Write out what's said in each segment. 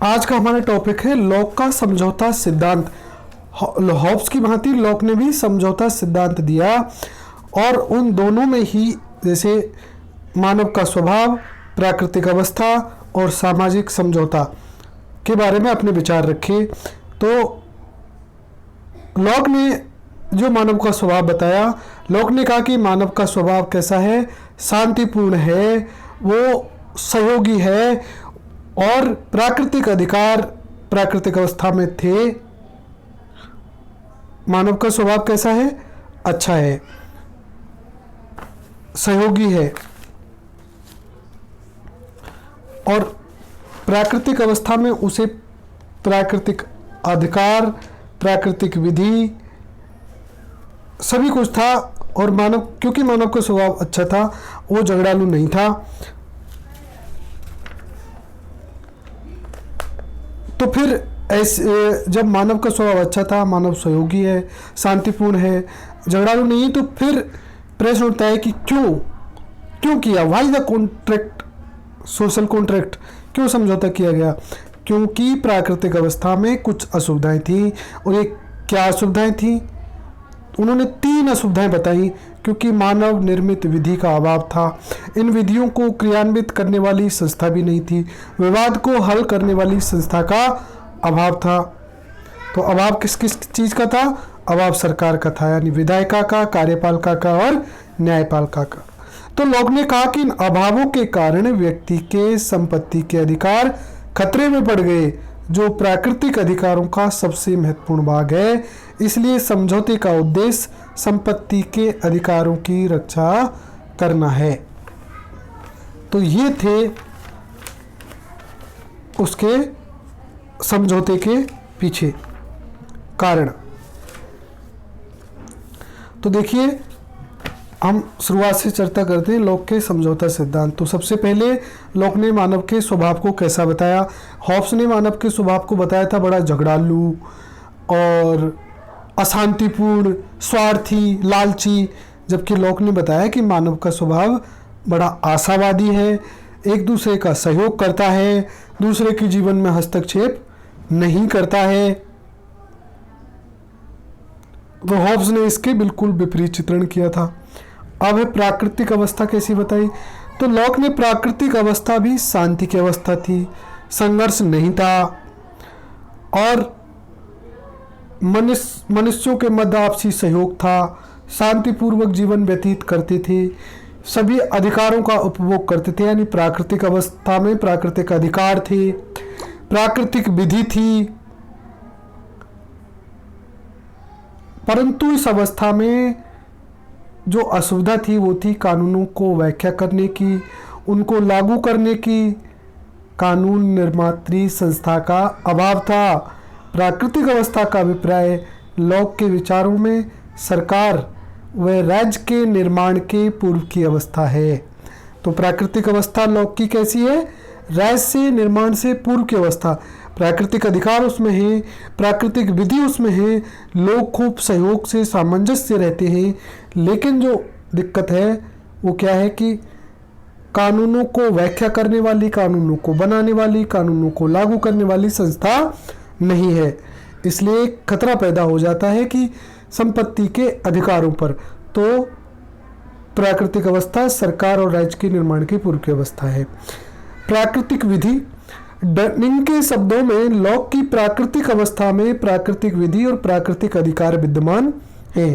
आज का हमारा टॉपिक है लॉक का समझौता सिद्धांत। हॉब्स की भांति लॉक ने भी समझौता सिद्धांत दिया और उन दोनों में ही जैसे मानव का स्वभाव, प्राकृतिक अवस्था और सामाजिक समझौता के बारे में अपने विचार रखे। तो लॉक ने जो मानव का स्वभाव बताया, लॉक ने कहा कि मानव का स्वभाव कैसा है, शांतिपूर्ण है, वो सहयोगी है और प्राकृतिक अधिकार प्राकृतिक अवस्था में थे। मानव का स्वभाव कैसा है, अच्छा है, सहयोगी है और प्राकृतिक अवस्था में उसे प्राकृतिक अधिकार, प्राकृतिक विधि सभी कुछ था। और मानव, क्योंकि मानव का स्वभाव अच्छा था, वो झगड़ालू नहीं था। तो फिर ऐसे जब मानव का स्वभाव अच्छा था, मानव सहयोगी है, शांतिपूर्ण है, झगड़ालू नहीं है, तो फिर प्रश्न उठता है कि क्यों किया, why the contract, social contract, क्यों समझौता किया गया? क्योंकि प्राकृतिक अवस्था में कुछ असुविधाएं थी। और ये क्या असुविधाएं थी? उन्होंने 3 असुविधाएं बताई। क्योंकि मानव निर्मित विधि का अभाव था, इन विधियों को क्रियान्वित करने वाली संस्था भी नहीं थी, विवाद को हल करने वाली संस्था का अभाव था। तो अभाव किस किस चीज़ का था? अभाव सरकार का था, यानी विधायिका का, कार्यपालिका का और न्यायपालिका का। तो लॉक ने कहा कि इन अभावों के कारण व्यक्ति के संपत्ति के अधिकार खतरे में पड़ गए, जो प्राकृतिक अधिकारों का सबसे महत्वपूर्ण भाग है। इसलिए समझौते का उद्देश्य संपत्ति के अधिकारों की रक्षा करना है। तो ये थे उसके समझौते के पीछे कारण। तो देखिए, हम शुरुआत से चर्चा करते हैं लॉक के समझौता सिद्धांत। तो सबसे पहले लॉक ने मानव के स्वभाव को कैसा बताया? हॉब्स ने मानव के स्वभाव को बताया था बड़ा झगड़ालू और अशांतिपूर्ण, स्वार्थी, लालची, जबकि लॉक ने बताया कि मानव का स्वभाव बड़ा आशावादी है, एक दूसरे का सहयोग करता है, दूसरे के जीवन में हस्तक्षेप नहीं करता है। तो हॉब्स ने इसके बिल्कुल विपरीत चित्रण किया था। अब है प्राकृतिक अवस्था कैसी बताई? तो लॉक ने प्राकृतिक अवस्था भी शांति की अवस्था थी, संघर्ष नहीं था और मनुष्यों के मध्य आपसी सहयोग था, शांतिपूर्वक जीवन व्यतीत करते थे, सभी अधिकारों का उपभोग करते थे। यानी प्राकृतिक अवस्था में प्राकृतिक अधिकार थे, प्राकृतिक विधि थी। परंतु इस अवस्था में जो असुविधा थी वो थी कानूनों को व्याख्या करने की, उनको लागू करने की। कानून निर्मात्री संस्था का अभाव था। प्राकृतिक अवस्था का अभिप्राय लॉक के विचारों में सरकार व राज्य के निर्माण के पूर्व की अवस्था है। तो प्राकृतिक अवस्था लॉक की कैसी है? राज्य से निर्माण से पूर्व की अवस्था। प्राकृतिक अधिकार उसमें है, प्राकृतिक विधि उसमें है, लोग खूब सहयोग से, सामंजस्य से रहते हैं। लेकिन जो दिक्कत है वो क्या है कि कानूनों को व्याख्या करने वाली, कानूनों को बनाने वाली, कानूनों को लागू करने वाली संस्था नहीं है। इसलिए खतरा पैदा हो जाता है कि संपत्ति के अधिकारों पर। तो प्राकृतिक अवस्था सरकार और राज्य के निर्माण की पूर्व की अवस्था है। प्राकृतिक विधि, डनिंग के शब्दों में लॉक की प्राकृतिक अवस्था में प्राकृतिक विधि और प्राकृतिक अधिकार विद्यमान है।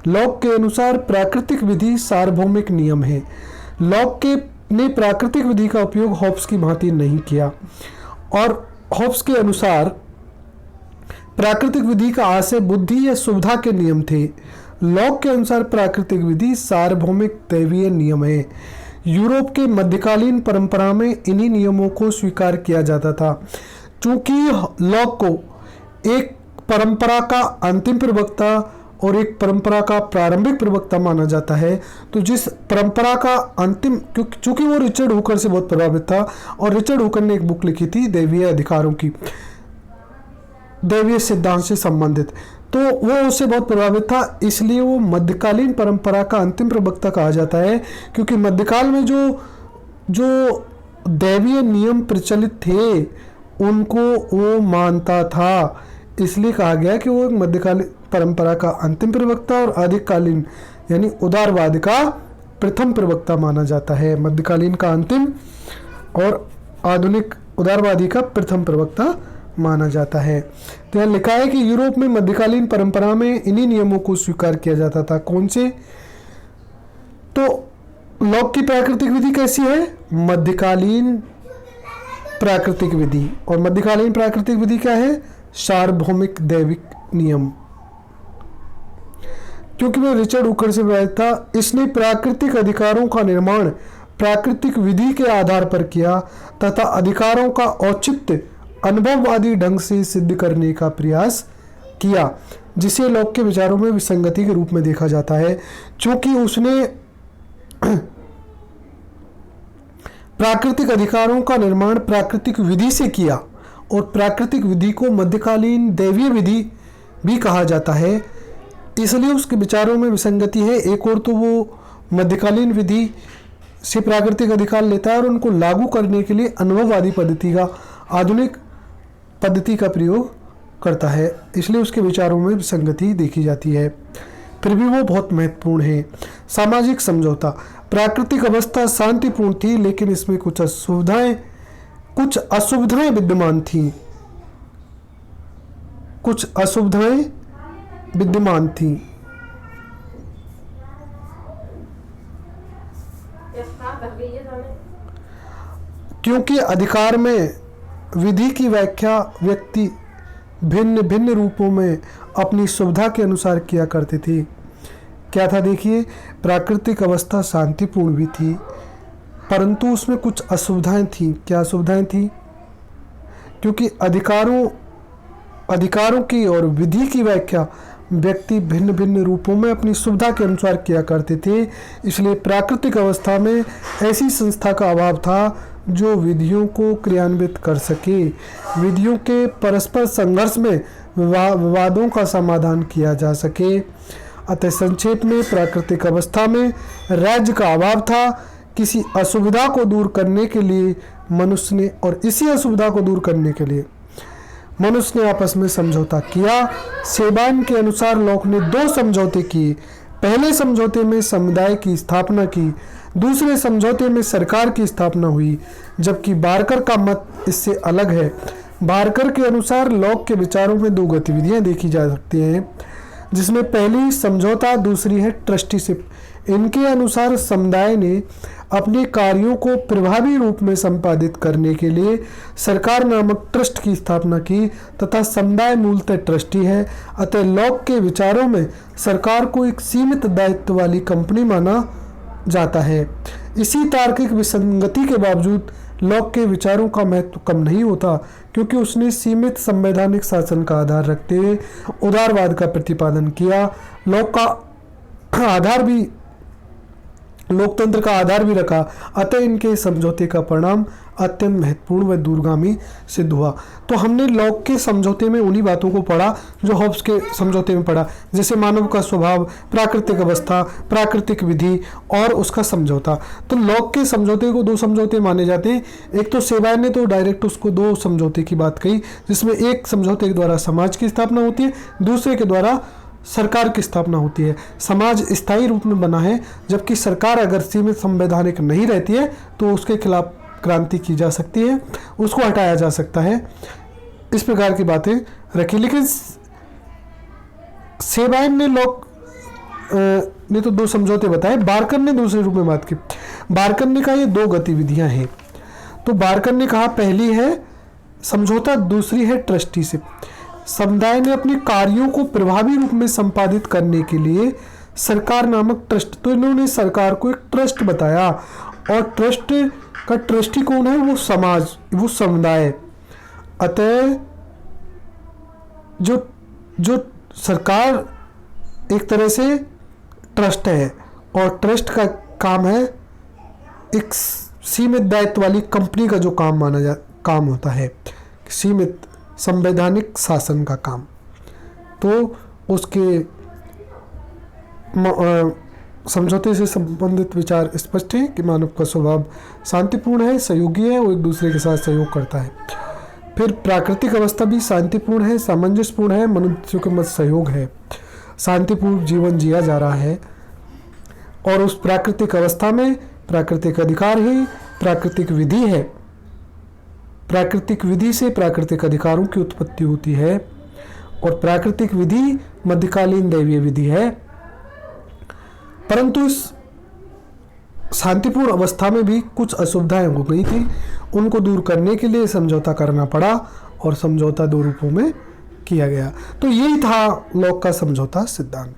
लॉक के अनुसार प्राकृतिक विधि सार्वभौमिक नियम है। लॉक ने प्राकृतिक विधि का उपयोग हॉब्स की भांति नहीं किया और हॉब्स के अनुसार प्राकृतिक विधि का आशय बुद्धि या सुविधा के नियम थे। लॉक के अनुसार प्राकृतिक विधि सार्वभौमिक दैवीय नियम है। यूरोप के मध्यकालीन परंपरा में इन्हीं नियमों को स्वीकार किया जाता था। चूंकि लॉक को एक परंपरा का अंतिम प्रवक्ता और एक परंपरा का प्रारंभिक प्रवक्ता माना जाता है, तो जिस परंपरा का अंतिम, चूंकि वो रिचर्ड हुकर से बहुत प्रभावित था और रिचर्ड हुकर ने एक बुक लिखी थी दैवीय अधिकारों की, दैवीय सिद्धांत से संबंधित, तो वो उससे बहुत प्रभावित था। इसलिए वो मध्यकालीन परंपरा का अंतिम प्रवक्ता कहा जाता है, क्योंकि मध्यकाल में जो दैवीय नियम प्रचलित थे उनको वो मानता था, इसलिए कहा गया कि वो एक मध्यकालीन परंपरा का अंतिम प्रवक्ता और आदिकालीन यानी उदारवाद का प्रथम प्रवक्ता माना जाता है। मध्यकालीन का अंतिम और आधुनिक उदारवादी का प्रथम प्रवक्ता माना जाता है। तो यहाँ लिखा है कि यूरोप में मध्यकालीन परंपरा में इन्हीं नियमों को स्वीकार किया जाता था। कौन से? तो लॉक की प्राकृतिक विधि कैसी है? मध्यकालीन प्राकृतिक विधि। और मध्यकालीन प्राकृतिक विधि क्या है? सार्वभौमिक दैविक नियम। क्योंकि वह रिचर्ड हुकर से प्रभावित था, इसने प्राकृतिक अधिकारों का निर्माण प्राकृतिक विधि के आधार पर किया तथा अधिकारों का औचित्य अनुभववादी ढंग से सिद्ध करने का प्रयास किया, जिसे लॉक के विचारों में विसंगति के रूप में देखा जाता है। क्योंकि उसने प्राकृतिक अधिकारों का निर्माण प्राकृतिक विधि से किया और प्राकृतिक विधि को मध्यकालीन दैवीय विधि भी कहा जाता है, इसलिए उसके विचारों में विसंगति है। एक और तो वो मध्यकालीन विधि से प्राकृतिक अधिकार लेता है और उनको लागू करने के लिए अनुभववादी पद्धति का, आधुनिक पद्धति का प्रयोग करता है, इसलिए उसके विचारों में विसंगति देखी जाती है। फिर भी वो बहुत महत्वपूर्ण है। सामाजिक समझौता। प्राकृतिक अवस्था शांतिपूर्ण थी, लेकिन इसमें कुछ असुविधाएं विद्यमान थीं। कुछ असुविधाएं विद्यमान थीं। क्योंकि अधिकार में विधि की व्याख्या व्यक्ति भिन्न भिन्न रूपों में अपनी सुविधा के अनुसार किया करते थे। क्या था? देखिए, प्राकृतिक अवस्था शांतिपूर्ण भी थी, परंतु उसमें कुछ असुविधाएं थीं। क्या असुविधाएं थीं? क्योंकि अधिकारों की और विधि की व्याख्या व्यक्ति भिन्न भिन्न रूपों में अपनी सुविधा के अनुसार किया करते थे, इसलिए प्राकृतिक अवस्था में ऐसी संस्था का अभाव था जो विधियों को क्रियान्वित कर सके। विधियों के परस्पर संघर्ष में विवादों का समाधान किया जा सके। अतः संक्षेप में प्राकृतिक अवस्था में राज्य का अभाव था। किसी असुविधा को दूर करने के लिए मनुष्य ने और इसी असुविधा को दूर करने के लिए मनुष्य ने आपस में समझौता किया। सेबान के अनुसार लॉक ने 2 समझौते किए। पहले समझौते में समुदाय की स्थापना की, दूसरे समझौते में सरकार की स्थापना हुई, जबकि बारकर का मत इससे अलग है। बारकर के अनुसार लॉक के विचारों में 2 गतिविधियां देखी जा सकती हैं, जिसमें पहली समझौता, दूसरी है ट्रस्टीशिप। इनके अनुसार समुदाय ने अपने कार्यों को प्रभावी रूप में संपादित करने के लिए सरकार नामक ट्रस्ट की स्थापना की तथा समुदाय मूलतः ट्रस्टी है। अतः लॉक के विचारों में सरकार को एक सीमित दायित्व वाली कंपनी माना जाता है। इसी तार्किक विसंगति के बावजूद लॉक के विचारों का महत्व कम नहीं होता, क्योंकि उसने सीमित संवैधानिक शासन का आधार रखते हुए उदारवाद का प्रतिपादन किया। लॉक का आधार भी लोकतंत्र का आधार भी रखा। अतः इनके समझौते का परिणाम अत्यंत महत्वपूर्ण व दूरगामी सिद्ध हुआ। तो हमने लॉक के समझौते में उन्हीं बातों को पढ़ा जो हॉब्स के समझौते में पढ़ा, जैसे मानव का स्वभाव, प्राकृतिक अवस्था, प्राकृतिक विधि और उसका समझौता। तो लॉक के समझौते को 2 समझौते माने जाते हैं। एक तो सेबान ने तो डायरेक्ट उसको 2 समझौते की बात कही, जिसमें एक समझौते के द्वारा समाज की स्थापना होती है, दूसरे के द्वारा सरकार की स्थापना होती है। समाज स्थायी रूप में बना है, जबकि सरकार अगर सीमित संवैधानिक नहीं रहती है तो उसके खिलाफ क्रांति की जा सकती है, उसको हटाया जा सकता है। इस प्रकार की बातें रखी। लेकिन सेबान ने लॉक ने तो 2 समझौते बताए, बारकर ने दूसरे रूप में बात की। बारकर ने कहा ये 2 गतिविधियां हैं। तो बारकर ने कहा पहली है समझौता, दूसरी है ट्रस्टीशिप। समुदाय ने अपने कार्यों को प्रभावी रूप में संपादित करने के लिए सरकार नामक ट्रस्ट, तो इन्होंने सरकार को एक ट्रस्ट बताया, और ट्रस्ट का ट्रस्टी कौन है? वो समाज, वो समुदाय। अतः जो सरकार एक तरह से ट्रस्ट है, और ट्रस्ट का काम है एक सीमित दायित्व वाली कंपनी का जो काम होता है, सीमित संवैधानिक शासन का काम। तो उसके समझौते से संबंधित विचार स्पष्ट है कि मानव का स्वभाव शांतिपूर्ण है, सहयोगी है, वो एक दूसरे के साथ सहयोग करता है। फिर प्राकृतिक अवस्था भी शांतिपूर्ण है, सामंजस्यपूर्ण है, मनुष्यों के मध्य सहयोग है, शांतिपूर्ण जीवन जिया जा रहा है। और उस प्राकृतिक अवस्था में प्राकृतिक अधिकार ही प्राकृतिक विधि है। प्राकृतिक विधि से प्राकृतिक अधिकारों की उत्पत्ति होती है और प्राकृतिक विधि मध्यकालीन दैवीय विधि है। परंतु इस शांतिपूर्ण अवस्था में भी कुछ असुविधाएं हो गई थी, उनको दूर करने के लिए समझौता करना पड़ा और समझौता दो रूपों में किया गया। तो यही था लॉक का समझौता सिद्धांत।